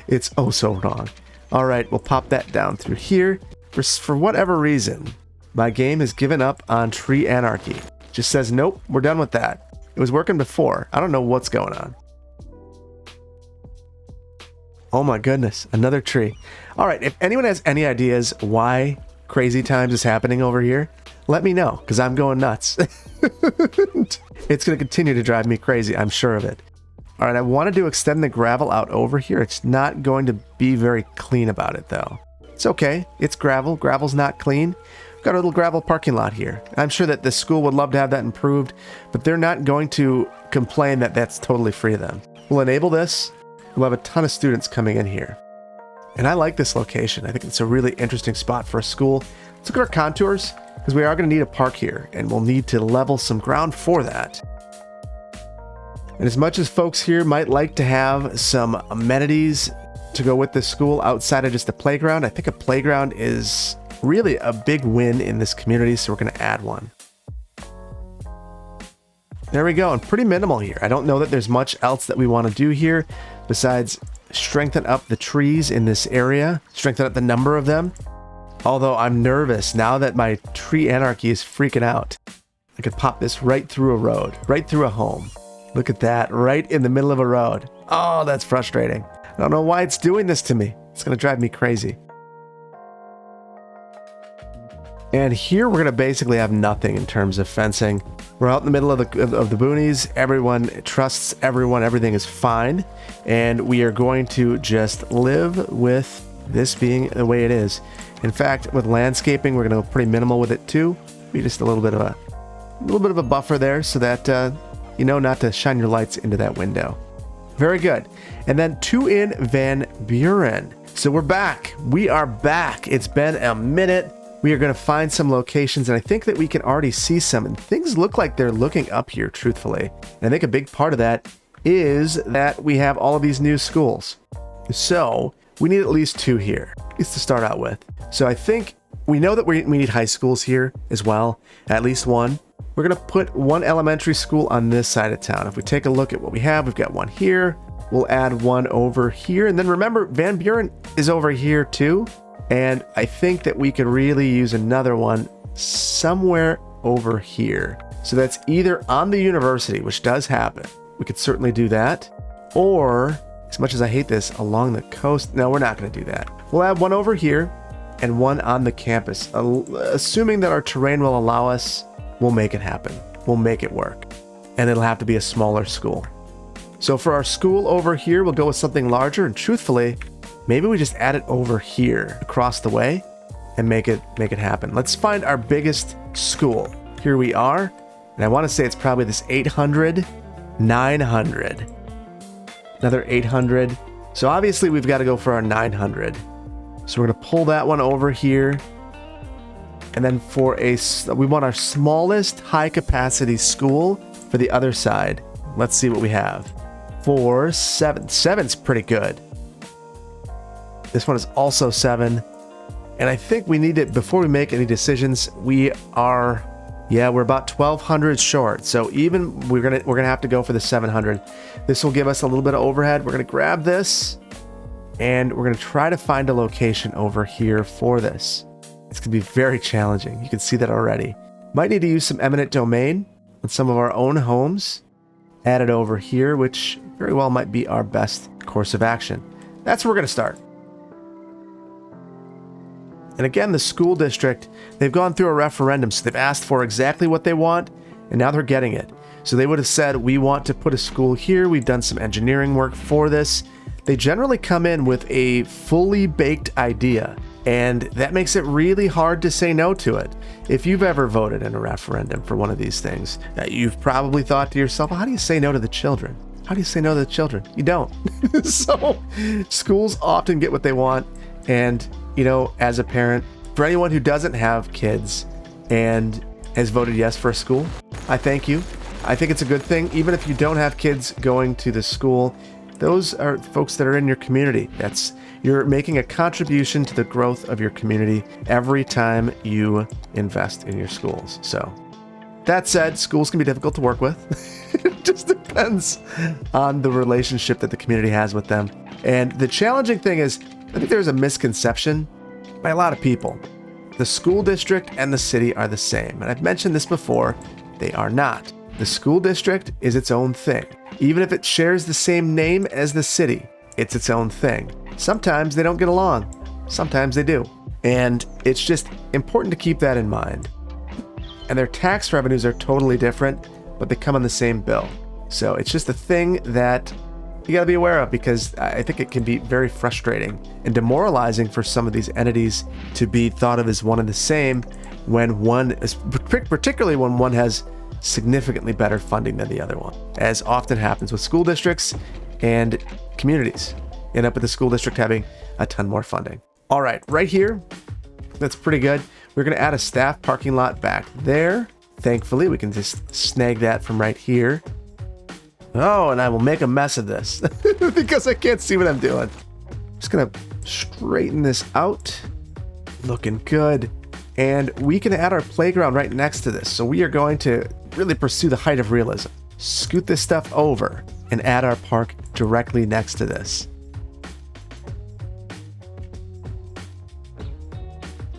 It's oh so wrong. All right, we'll pop that down through here. For whatever reason, my game has given up on tree anarchy. Just says, nope, we're done with that. It was working before. I don't know what's going on. Oh my goodness, another tree. All right, if anyone has any ideas why Crazy Times is happening over here, let me know, because I'm going nuts. It's going to continue to drive me crazy, I'm sure of it. All right, I wanted to extend the gravel out over here. It's not going to be very clean about it, though. It's okay. It's gravel. Gravel's not clean. We've got a little gravel parking lot here. I'm sure that the school would love to have that improved, but they're not going to complain that that's totally free of them. We'll enable this. We'll have a ton of students coming in here. And I like this location. I think it's a really interesting spot for a school. Let's look at our contours, because we are going to need a park here, and we'll need to level some ground for that. And as much as folks here might like to have some amenities to go with this school outside of just a playground, I think a playground is really a big win in this community, so we're going to add one. There we go, and pretty minimal here. I don't know that there's much else that we want to do here besides strengthen up the trees in this area, strengthen up the number of them. Although I'm nervous now that my tree anarchy is freaking out. I could pop this right through a road, right through a home. Look at that, right in the middle of a road. Oh, that's frustrating. I don't know why it's doing this to me. It's going to drive me crazy. And here we're going to basically have nothing in terms of fencing. We're out in the middle of the boonies. Everyone trusts everyone. Everything is fine. And we are going to just live with this being the way it is. In fact, with landscaping, we're going to go pretty minimal with it too. Be just a little bit of a buffer there so that you know not to shine your lights into that window. Very good. And then 2 in Van Buren. So we're back. We are back. It's been a minute. We are going to find some locations, and I think that we can already see some, and things look like they're looking up here, truthfully. And I think a big part of that is that we have all of these new schools. So we need at least 2 here, at least to start out with. So I think we know that we need high schools here as well, at least one. We're going to put 1 elementary school on this side of town. If we take a look at what we have, we've got 1 here. We'll add 1 over here. And then remember, Van Buren is over here too. And I think that we could really use another one somewhere over here. So that's either on the university, which does happen. We could certainly do that. Or, as much as I hate this, along the coast. No, we're not going to do that. We'll add 1 over here and 1 on the campus. Assuming that our terrain will allow us, we'll make it happen. We'll make it work. And it'll have to be a smaller school. So for our school over here, we'll go with something larger. And truthfully, maybe we just add it over here across the way and make it happen. Let's find our biggest school. Here we are. And I want to say it's probably this 800, 900. Another 800. So obviously we've got to go for our 900. So we're going to pull that one over here. And then we want our smallest high capacity school for the other side. Let's see what we have. 4, 7. 7's pretty good. This one is also 7. And I think we need it before we make any decisions. We're about 1,200 short. So even we're gonna have to go for the 700. This will give us a little bit of overhead. We're gonna grab this and we're gonna try to find a location over here for this. It's going to be very challenging. You can see that already. Might need to use some eminent domain on some of our own homes. Add it over here, which very well might be our best course of action. That's where we're going to start. And again, the school district, they've gone through a referendum, so they've asked for exactly what they want, and now they're getting it. So they would have said, we want to put a school here. We've done some engineering work for this. They generally come in with a fully baked idea. And that makes it really hard to say no to it. If you've ever voted in a referendum for one of these things, you've probably thought to yourself, well, how do you say no to the children? How do you say no to the children? You don't. So schools often get what they want. And, you know, as a parent, for anyone who doesn't have kids and has voted yes for a school, I thank you. I think it's a good thing. Even if you don't have kids going to the school, those are folks that are in your community. You're making a contribution to the growth of your community every time you invest in your schools. So that said, schools can be difficult to work with. It just depends on the relationship that the community has with them. And the challenging thing is I think there's a misconception by a lot of people. The school district and the city are the same, and I've mentioned this before, they are not. The school district is its own thing. Even if it shares the same name as the city, it's its own thing. Sometimes they don't get along, sometimes they do. And it's just important to keep that in mind. And their tax revenues are totally different, but they come on the same bill. So it's just a thing that you gotta be aware of, because I think it can be very frustrating and demoralizing for some of these entities to be thought of as one and the same when one is, particularly when one has significantly better funding than the other one, as often happens with school districts and communities. End up with the school district having a ton more funding. All right here, that's pretty good. We're gonna add a staff parking lot back there. Thankfully, we can just snag that from right here. Oh, and I will make a mess of this because I can't see what I'm doing. Just gonna straighten this out. Looking good. And we can add our playground right next to this. So we are going to really pursue the height of realism. Scoot this stuff over and add our park directly next to this.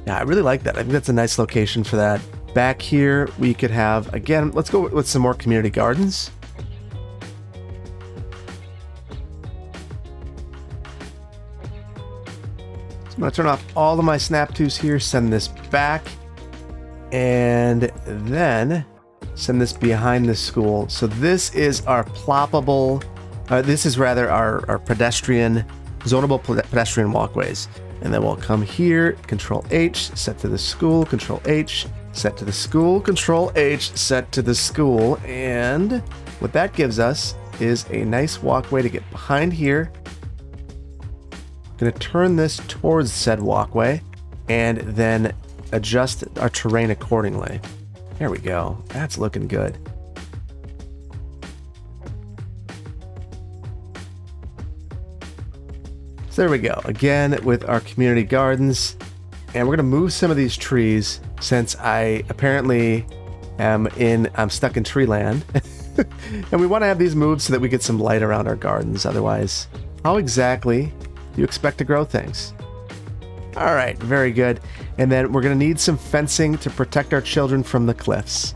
Yeah, I really like that. I think that's a nice location for that. Back here, we could have, again, let's go with some more community gardens. I'm going to turn off all of my snap twos here, send this back, and then send this behind the school. So this is our ploppable, this is rather our pedestrian, zonable pedestrian walkways. And then we'll come here, Control H, set to the school, Control H, set to the school, Control H, set to the school. And what that gives us is a nice walkway to get behind here. Going to turn this towards said walkway and then adjust our terrain accordingly. There we go. That's looking good. So there we go. Again, with our community gardens. And we're going to move some of these trees since I apparently I'm stuck in tree land. And we want to have these moved so that we get some light around our gardens. Otherwise, how exactly do you expect to grow things? All right, very good. And then we're going to need some fencing to protect our children from the cliffs.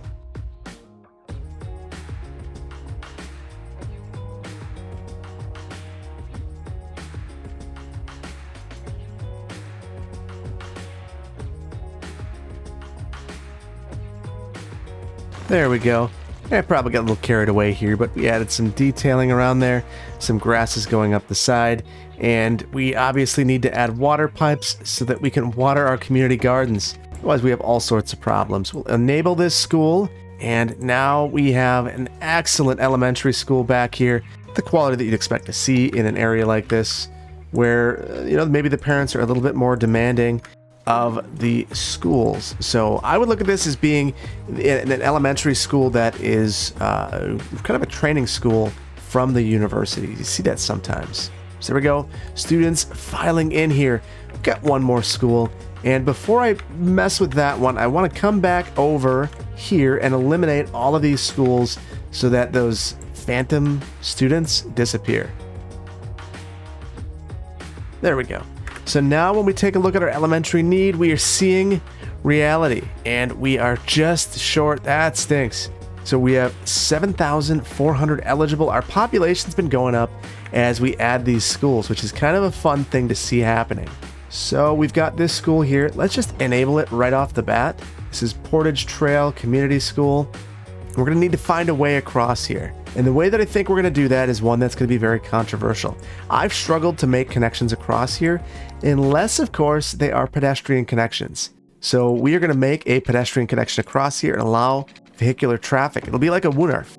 There we go. I probably got a little carried away here, but we added some detailing around there, some grasses going up the side, and we obviously need to add water pipes so that we can water our community gardens. Otherwise, we have all sorts of problems. We'll enable this school, and now we have an excellent elementary school back here. The quality that you'd expect to see in an area like this, where maybe the parents are a little bit more demanding of the schools. So I would look at this as being an elementary school that is kind of a training school from the university. You see that sometimes. So there we go. Students filing in here. We've got one more school. And before I mess with that one, I want to come back over here and eliminate all of these schools so that those phantom students disappear. There we go. So now when we take a look at our elementary need, we are seeing reality, and we are just short. That stinks. So we have 7,400 eligible. Our population's been going up as we add these schools, which is kind of a fun thing to see happening. So we've got this school here. Let's just enable it right off the bat. This is Portage Trail Community School. We're going to need to find a way across here. And the way that I think we're going to do that is one that's going to be very controversial. I've struggled to make connections across here, unless, of course, they are pedestrian connections. So we are going to make a pedestrian connection across here and allow vehicular traffic. It'll be like a WUNRF,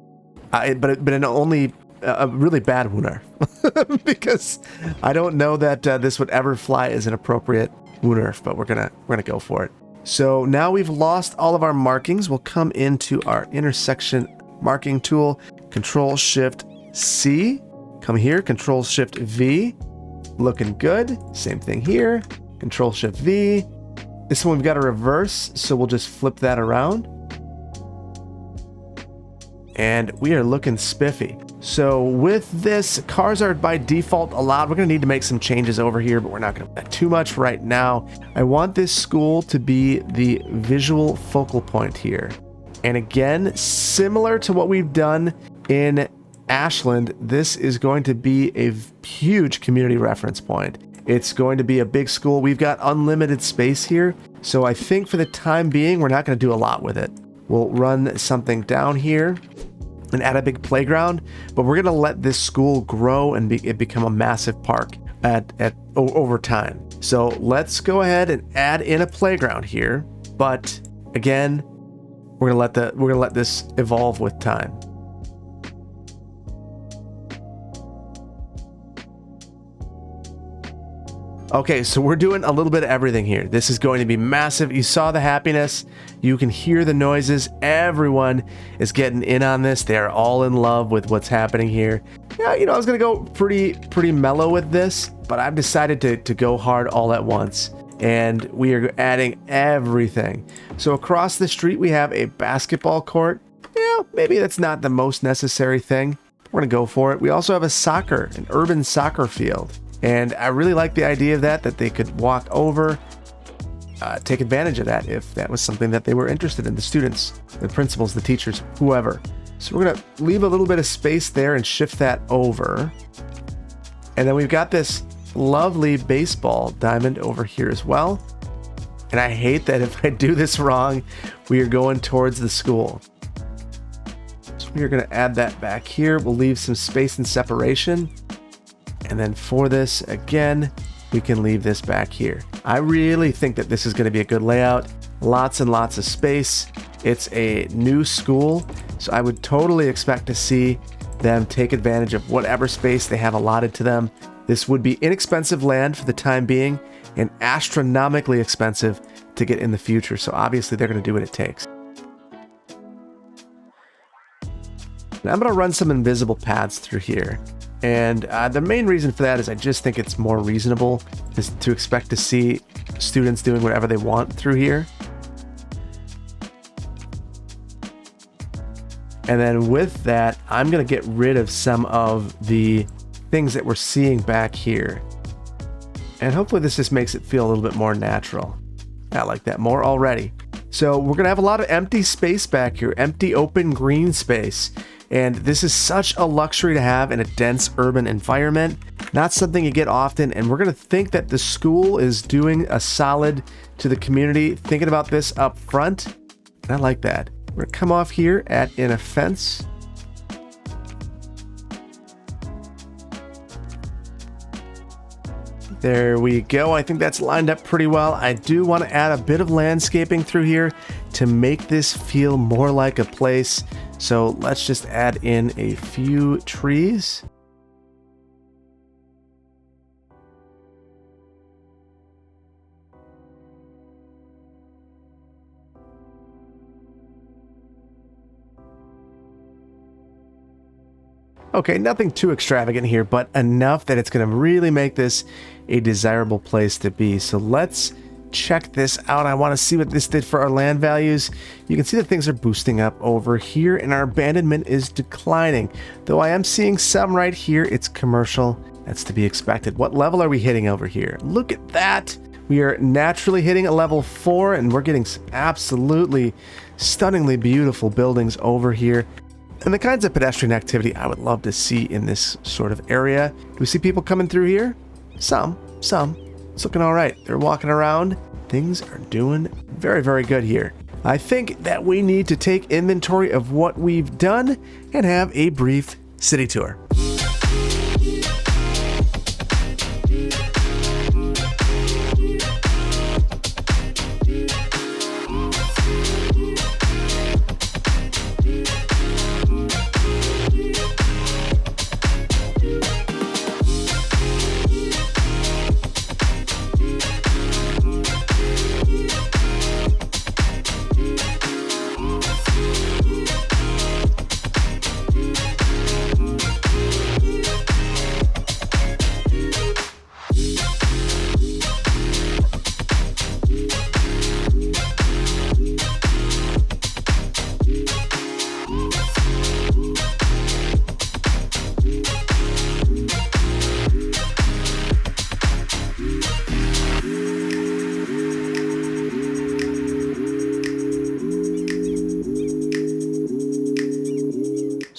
but in only a really bad WUNRF, because I don't know that this would ever fly as an appropriate WUNRF, but we're gonna go for it. So now we've lost all of our markings. We'll come into our intersection marking tool, Control-Shift-C. Come here, Control-Shift-V. Looking good. Same thing here, Control-Shift-V. This one we've got to reverse, so we'll just flip that around. And we are looking spiffy. So with this, cars are by default allowed. We're going to need to make some changes over here, but we're not going to do that too much right now. I want this school to be the visual focal point here. And again, similar to what we've done in Ashland, this is going to be a huge community reference point. It's going to be a big school. We've got unlimited space here. So I think for the time being, we're not going to do a lot with it. We'll run something down here and add a big playground, but we're going to let this school grow and it become a massive park over time. So let's go ahead and add in a playground here. But again, we're going to let this evolve with time. Okay, so we're doing a little bit of everything here. This is going to be massive. You saw the happiness. You can hear the noises. Everyone is getting in on this. They are all in love with what's happening here. Yeah, I was going to go pretty mellow with this, but I've decided to go hard all at once. And we are adding everything. So across the street, we have a basketball court. Yeah, maybe that's not the most necessary thing. We're going to go for it. We also have an urban soccer field. And I really like the idea of that they could walk over, take advantage of that if that was something that they were interested in, the students, the principals, the teachers, whoever. So we're going to leave a little bit of space there and shift that over. And then we've got this lovely baseball diamond over here as well. And I hate that if I do this wrong, we are going towards the school. So we are going to add that back here. We'll leave some space and separation. And then for this, again, we can leave this back here. I really think that this is going to be a good layout. Lots and lots of space. It's a new school, so I would totally expect to see them take advantage of whatever space they have allotted to them. This would be inexpensive land for the time being and astronomically expensive to get in the future. So obviously they're going to do what it takes. Now I'm going to run some invisible paths through here. And the main reason for that is I just think it's more reasonable is to expect to see students doing whatever they want through here. And then with that, I'm going to get rid of some of the things that we're seeing back here. And hopefully this just makes it feel a little bit more natural. I like that more already. So we're going to have a lot of empty space back here, empty open green space. And this is such a luxury to have in a dense urban environment. Not something you get often. And we're going to think that the school is doing a solid to the community, thinking about this up front. And I like that. We're going to come off here, add in a fence. There we go. I think that's lined up pretty well. I do want to add a bit of landscaping through here to make this feel more like a place. So let's just add in a few trees. Okay, nothing too extravagant here, but enough that it's going to really make this a desirable place to be. So let's check this out. I want to see what this did for our land values. You can see that things are boosting up over here and our abandonment is declining. Though I am seeing some right here, it's commercial. That's to be expected. What level are we hitting over here? Look at that. We are naturally hitting a level 4 and we're getting some absolutely stunningly beautiful buildings over here. And the kinds of pedestrian activity I would love to see in this sort of area. Do we see people coming through here? Some. It's looking all right. They're walking around. Things are doing very, very good here. I think that we need to take inventory of what we've done and have a brief city tour.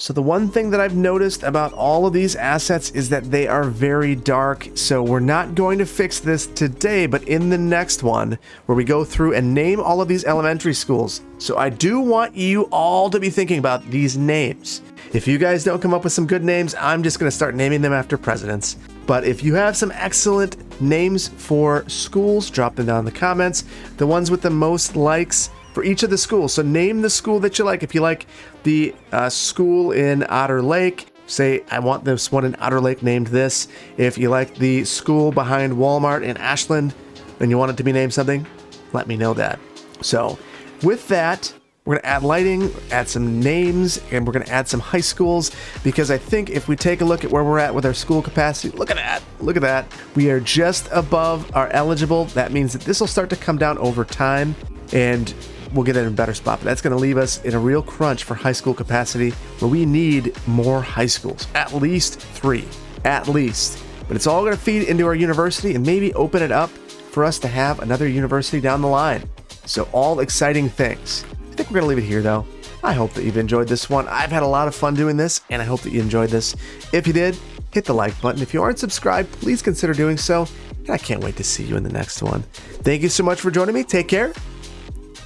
So the one thing that I've noticed about all of these assets is that they are very dark. So we're not going to fix this today, but in the next one where we go through and name all of these elementary schools. So I do want you all to be thinking about these names. If you guys don't come up with some good names, I'm just going to start naming them after presidents. But if you have some excellent names for schools, drop them down in the comments. The ones with the most likes for each of the schools. So name the school that you like. If you like the school in Otter Lake, say, I want this one in Otter Lake named this. If you like the school behind Walmart in Ashland and you want it to be named something, let me know that. So with that, we're going to add lighting, add some names, and we're going to add some high schools, because I think if we take a look at where we're at with our school capacity, look at that. We are just above our eligible. That means that this will start to come down over time, and we'll get in a better spot. But that's going to leave us in a real crunch for high school capacity, where we need more high schools, at least 3, at least. But it's all going to feed into our university and maybe open it up for us to have another university down the line. So all exciting things. I think we're going to leave it here, though. I hope that you've enjoyed this one. I've had a lot of fun doing this, and I hope that you enjoyed this. If you did, hit the like button. If you aren't subscribed, please consider doing so. And I can't wait to see you in the next one. Thank you so much for joining me. Take care.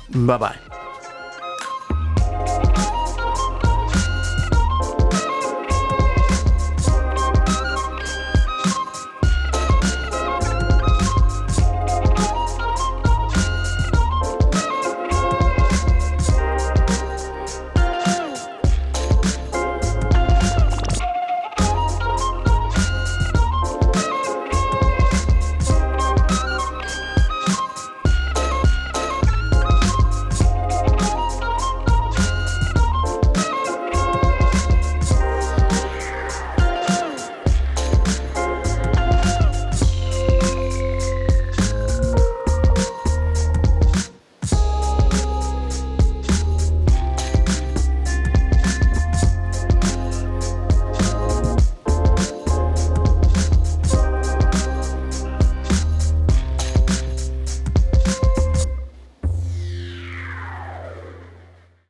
Bye-bye.